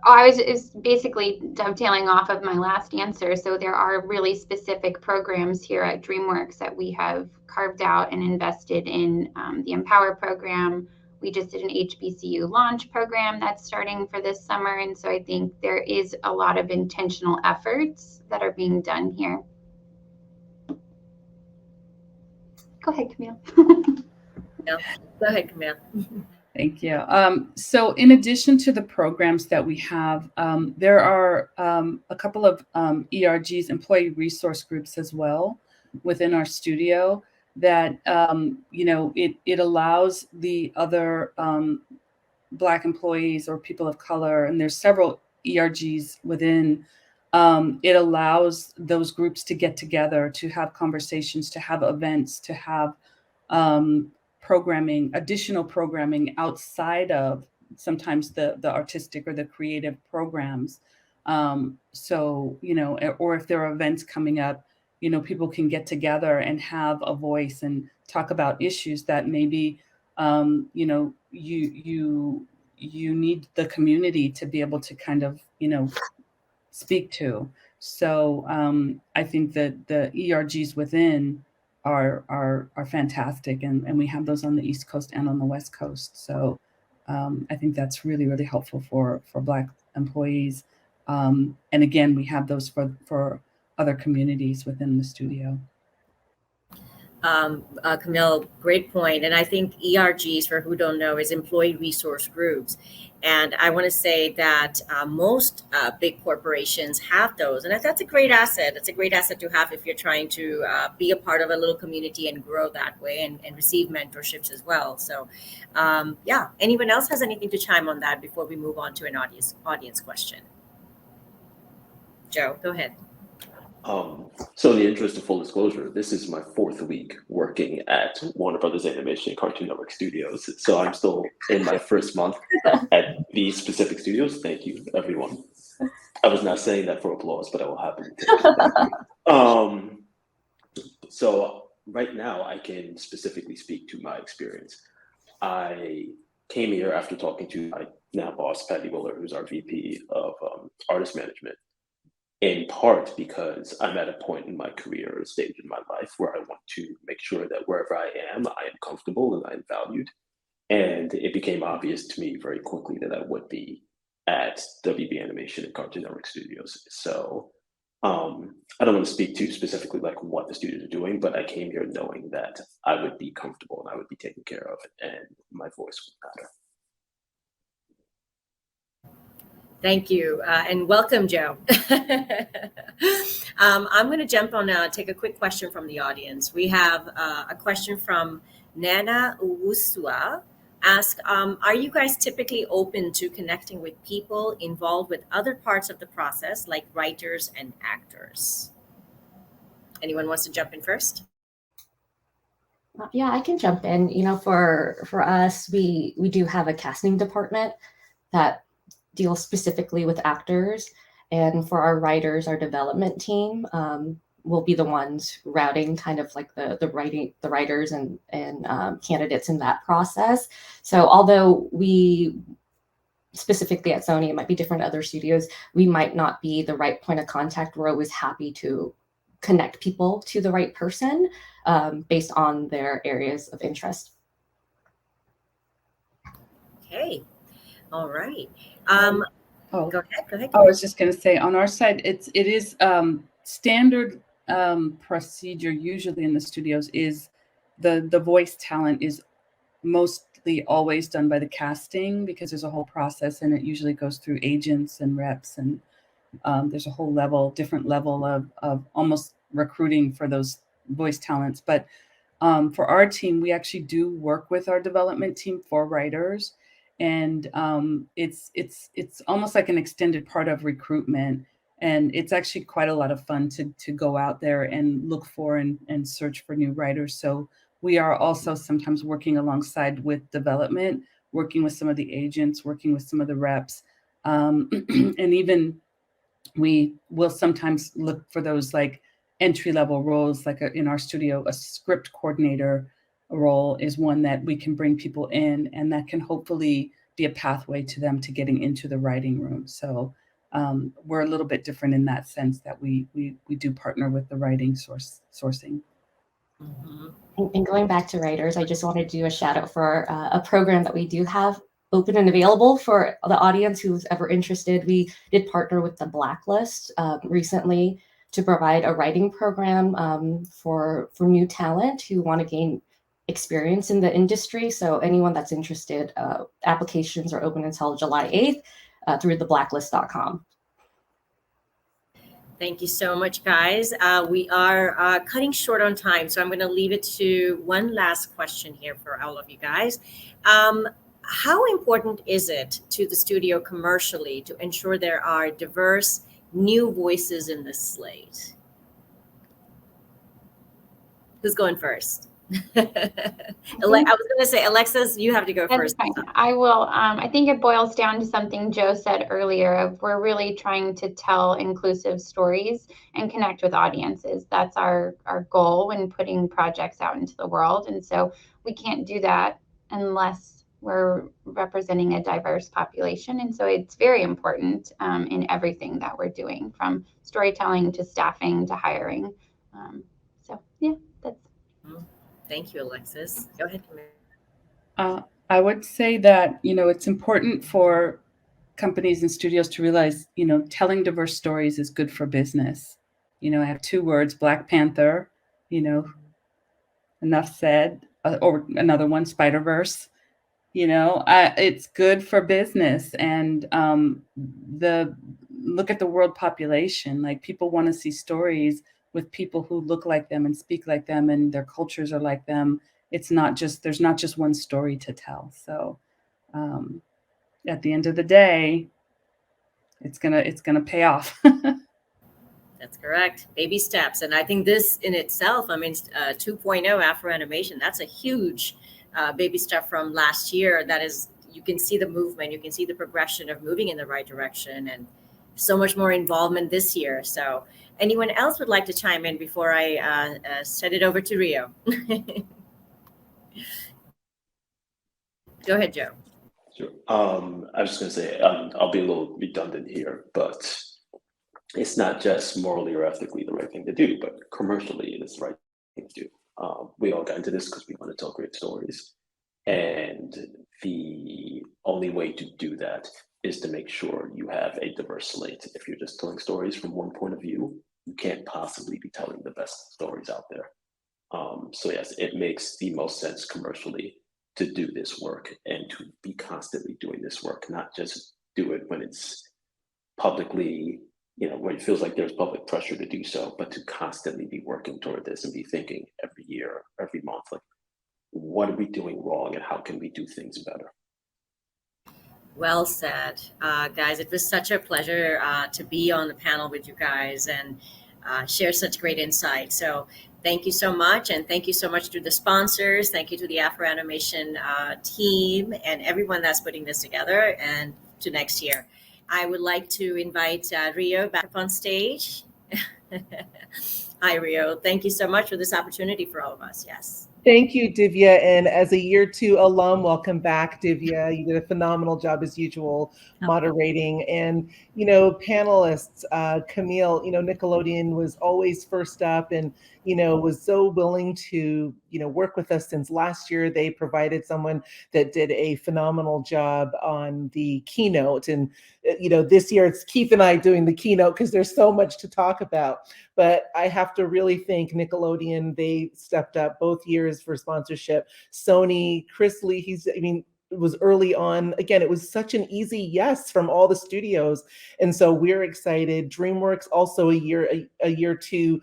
I was basically dovetailing off of my last answer. So there are really specific programs here at DreamWorks that we have carved out and invested in. The Empower program. We just did an HBCU launch program that's starting for this summer. And so I think there is a lot of intentional efforts that are being done here. Go ahead, Camille. No. Go ahead, Camille. Thank you. So in addition to the programs that we have, there are a couple of ERGs, employee resource groups as well, within our studio that, it allows the other Black employees or people of color, and there's several ERGs within, it allows those groups to get together, to have conversations, to have events, to have additional programming outside of sometimes the artistic or the creative programs. So, or if there are events coming up, people can get together and have a voice and talk about issues that maybe, you need the community to be able to kind of, speak to. So I think that the ERGs within are fantastic, and we have those on the East Coast and on the West Coast. So I think that's really, really helpful for Black employees. And again, we have those for other communities within the studio. Camille, great point. And I think ERGs, for who don't know, is employee resource groups. And I want to say that most big corporations have those. And that's a great asset. It's a great asset to have if you're trying to be a part of a little community and grow that way and receive mentorships as well. So, yeah, anyone else has anything to chime on that before we move on to an audience question? Joe, go ahead. So in the interest of full disclosure, this is my 4th week working at Warner Brothers Animation and Cartoon Network Studios. So I'm still in my 1st month at these specific studios. Thank you, everyone. I was not saying that for applause, but I will happily take it. So right now I can specifically speak to my experience. I came here after talking to my now boss, Patty Willer, who's our VP of Artist Management. in part because I'm at a point in my career or stage in my life where I want to make sure that wherever I am comfortable and I am valued. And it became obvious to me very quickly that I would be at WB Animation and Cartoon Network Studios. So I don't want to speak too specifically like what the studios are doing, but I came here knowing that I would be comfortable and I would be taken care of and my voice would matter. Thank you, and welcome, Joe. I'm going to jump on, take a quick question from the audience. We have a question from Nana Uwusua. Ask, are you guys typically open to connecting with people involved with other parts of the process, like writers and actors? Anyone wants to jump in first? Yeah, I can jump in. You know, for us, we do have a casting department that deals specifically with actors, and for our writers, our development team will be the ones routing kind of like the writers and candidates in that process. So although we specifically at Sony, it might be different at other studios, we might not be the right point of contact. We're always happy to connect people to the right person based on their areas of interest. Okay, all right. Go ahead. I was just going to say, on our side, it is standard procedure usually in the studios is the voice talent is mostly always done by the casting, because there's a whole process and it usually goes through agents and reps, and there's a whole different level of almost recruiting for those voice talents. But for our team, we actually do work with our development team for writers, and it's almost like an extended part of recruitment. And it's actually quite a lot of fun to go out there and look for and search for new writers. So we are also sometimes working alongside with development, working with some of the agents, working with some of the reps, and even we will sometimes look for those like entry-level roles, like in our studio, a script coordinator role is one that we can bring people in, and that can hopefully be a pathway to them to getting into the writing room. So we're a little bit different in that sense, that we do partner with the writing sourcing. Mm-hmm. And going back to writers, I just wanted to do a shout out for a program that we do have open and available for the audience who's ever interested. We did partner with the Blacklist recently to provide a writing program for new talent who want to gain experience in the industry. So anyone that's interested, applications are open until July 8th through theblacklist.com. Thank you so much, guys. We are cutting short on time, so I'm going to leave it to one last question here for all of you guys. How important is it to the studio commercially to ensure there are diverse new voices in the slate? Who's going first? I was going to say, Alexis, you have to go first. Fine. I will. I think it boils down to something Joe said earlier of we're really trying to tell inclusive stories and connect with audiences. That's our goal when putting projects out into the world. And so we can't do that unless we're representing a diverse population. And so it's very important in everything that we're doing, from storytelling to staffing to hiring. So yeah, that's. Thank you, Alexis. Go ahead, Camille. I would say that, it's important for companies and studios to realize, telling diverse stories is good for business. I have two words, Black Panther, enough said, or another one, Spider-Verse. It's good for business. And look at the world population. Like, people want to see stories with people who look like them and speak like them and their cultures are like them. There's not just one story to tell. So at the end of the day, it's gonna pay off. That's correct. Baby steps. And I think this in itself, 2.0 AfroAnimation, that's a huge baby step from last year. That is, you can see the movement, you can see the progression of moving in the right direction, and so much more involvement this year. So anyone else would like to chime in before I send it over to Rio? Go ahead, Joe. Sure. I was just going to say, I'll be a little redundant here, but it's not just morally or ethically the right thing to do, but commercially it is the right thing to do. We all got into this because we want to tell great stories. And the only way to do that is to make sure you have a diverse slate. If you're just telling stories from one point of view, you can't possibly be telling the best stories out there. So yes, it makes the most sense commercially to do this work and to be constantly doing this work, not just do it when it's publicly, when it feels like there's public pressure to do so, but to constantly be working toward this and be thinking every year, every month, like, what are we doing wrong and how can we do things better? Well said, guys. It was such a pleasure to be on the panel with you guys and share such great insight. So thank you so much. And thank you so much to the sponsors. Thank you to the AfroAnimation team and everyone that's putting this together, and to next year. I would like to invite Rio back up on stage. Hi, Rio. Thank you so much for this opportunity for all of us. Yes. Thank you, Divya. And as a year 2 alum, welcome back, Divya. You did a phenomenal job as usual moderating. And, panelists, Camille, Nickelodeon was always first up and, was so willing to, work with us since last year. They provided someone that did a phenomenal job on the keynote. And, this year it's Keith and I doing the keynote because there's so much to talk about. But I have to really thank Nickelodeon. They stepped up both years for sponsorship. Sony, Chris Lee, it was early on. Again, it was such an easy yes from all the studios. And so we're excited. DreamWorks, also a year 2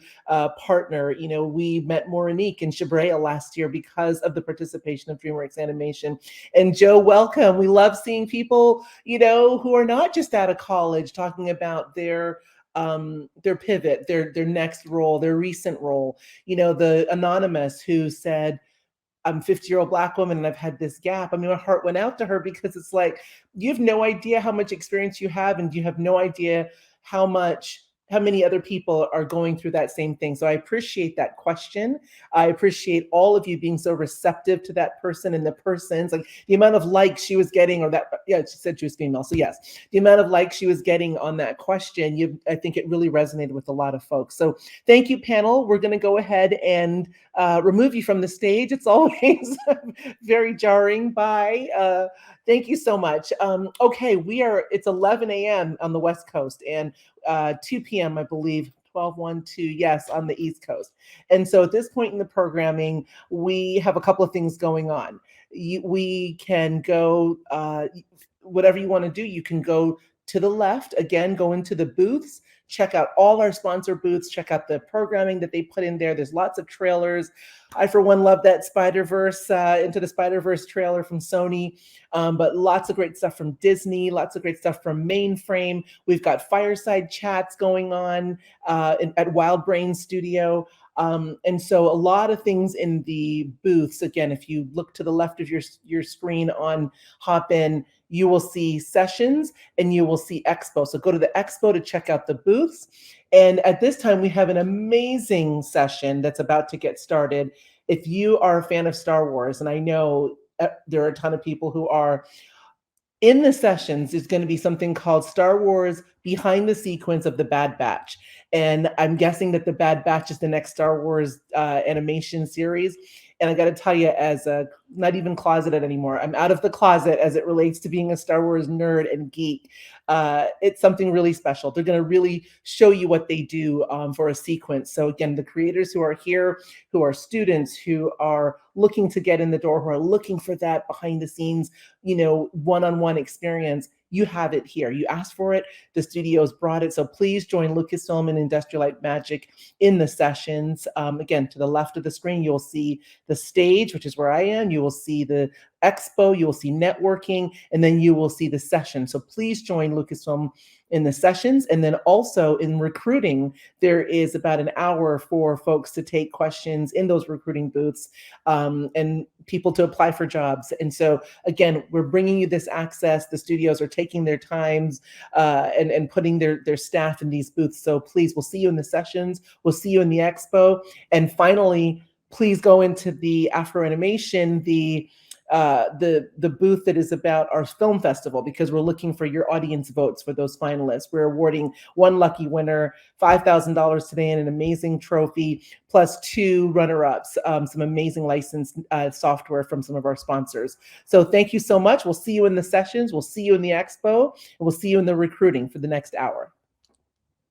partner. We met Moronique and Shabrea last year because of the participation of DreamWorks Animation. And Joe, welcome. We love seeing people, who are not just out of college talking about their pivot, their next role, their recent role. The anonymous who said, I'm a 50-year-old Black woman and I've had this gap. My heart went out to her because it's like, you have no idea how much experience you have, and you have no idea how many other people are going through that same thing. So I appreciate that question. I appreciate all of you being so receptive to that person and the persons, like the amount of likes she was getting, she said she was female. So yes, the amount of likes she was getting on that question, I think it really resonated with a lot of folks. So thank you, panel. We're going to go ahead and remove you from the stage. It's always very jarring. Bye. Thank you so much. Okay, it's 11 a.m. on the West Coast and 2 p.m., I believe, 12/1/2, yes, on the East Coast. And so at this point in the programming, we have a couple of things going on. We can go, whatever you want to do, you can go to the left, again, go into the booths, check out all our sponsor booths, check out the programming that they put in there. There's lots of trailers. I, for one, love that Spider-Verse, Into the Spider-Verse trailer from Sony, but lots of great stuff from Disney, lots of great stuff from Mainframe. We've got fireside chats going on at Wild Brain Studio. And so a lot of things in the booths. Again, if you look to the left of your screen on Hopin, you will see sessions and you will see expo. So go to the expo to check out the booths. And at this time, we have an amazing session that's about to get started. If you are a fan of Star Wars, and I know there are a ton of people who are, in the sessions is going to be something called Star Wars Behind the Sequence of the Bad Batch. And I'm guessing that the Bad Batch is the next Star Wars animation series. And I got to tell you, as not even closeted anymore, I'm out of the closet as it relates to being a Star Wars nerd and geek. It's something really special. They're going to really show you what they do for a sequence. So again, the creators who are here, who are students, who are looking to get in the door, who are looking for that behind the scenes, one-on-one experience, you have it here. You asked for it. The studios brought it. So please join Lucasfilm and Industrial Light Magic in the sessions. Again, to the left of the screen, you'll see the stage, which is where I am. You will see the expo, you will see networking, and then you will see the session. So please join Lucasfilm in the sessions. And then also in recruiting, there is about an hour for folks to take questions in those recruiting booths and people to apply for jobs. And so again, we're bringing you this access. The studios are taking their times and putting their staff in these booths. So please, we'll see you in the sessions. We'll see you in the expo. And finally, please go into the AfroAnimation, the the booth that is about our film festival, because we're looking for your audience votes for those finalists. We're awarding one lucky winner, $5,000 today, and an amazing trophy, plus 2 runner-ups, some amazing licensed software from some of our sponsors. So thank you so much. We'll see you in the sessions. We'll see you in the expo. And we'll see you in the recruiting for the next hour.